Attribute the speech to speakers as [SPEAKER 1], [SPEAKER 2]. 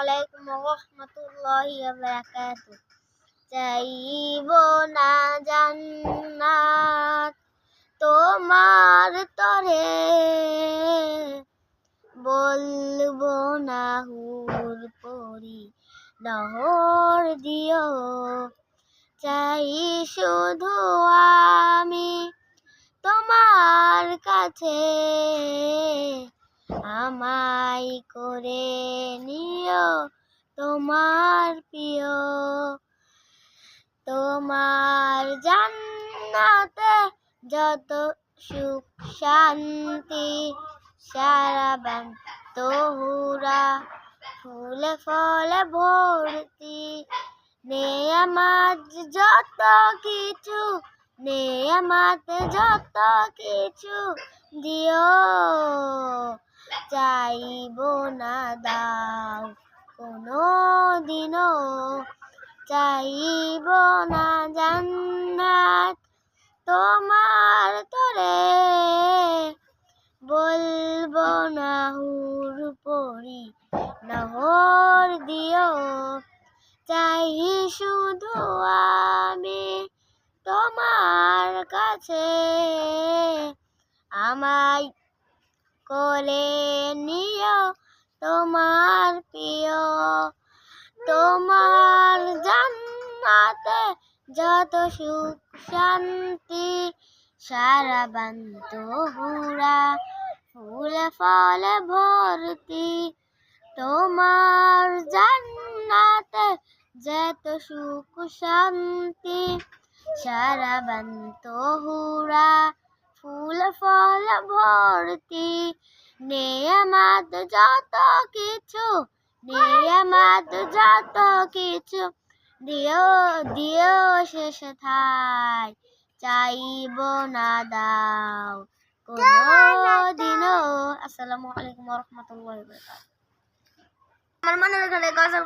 [SPEAKER 1] আলাইকুম ওয়া রাহমাতুল্লাহি ওয়া বারাকাতুহু। চাইব না জান্নাত তোমার তরে, বলবো না হুর পরি নহর দিও। চাই শুধু আমি তোমার কাছে, আমায় করে নিও তোমার প্রিয়। তোমার জান্নাতে যত সুখ শান্তি, সারা বান্তহুরা ফুলে ফলে ভর্তি। নেয়ামত যত কিছু, নেয়ামত যত কিছু দিও। চাইব না দাও কোনো দিনও, চাইব না জান্নাত তোমার তরে, বলবো না হুর পরি নহর দিও। চাই শুধু আমি তোমার কাছে, আমায় কোলে নিও তোমার প্রিয়। তোমার জান্নাতে যত সুখ শান্তি, সারা বান্তহুরা ফুলে ফলে ভর্তি। তোমার জান্নাতে যত সুখ শান্তি, সারা বান্তহুরা ফুলে ফলে ভর্তি। নেয়ামত যত কিছু, নেয়ামত যত কিছু দিও দিও শেষে থাই। চাইব না দাও কোনো দিনও। আসসালামু আলাইকুম ওয়া রাহমাতুল্লাহি ওয়া বারাকাতুহু। আমার মনে গজল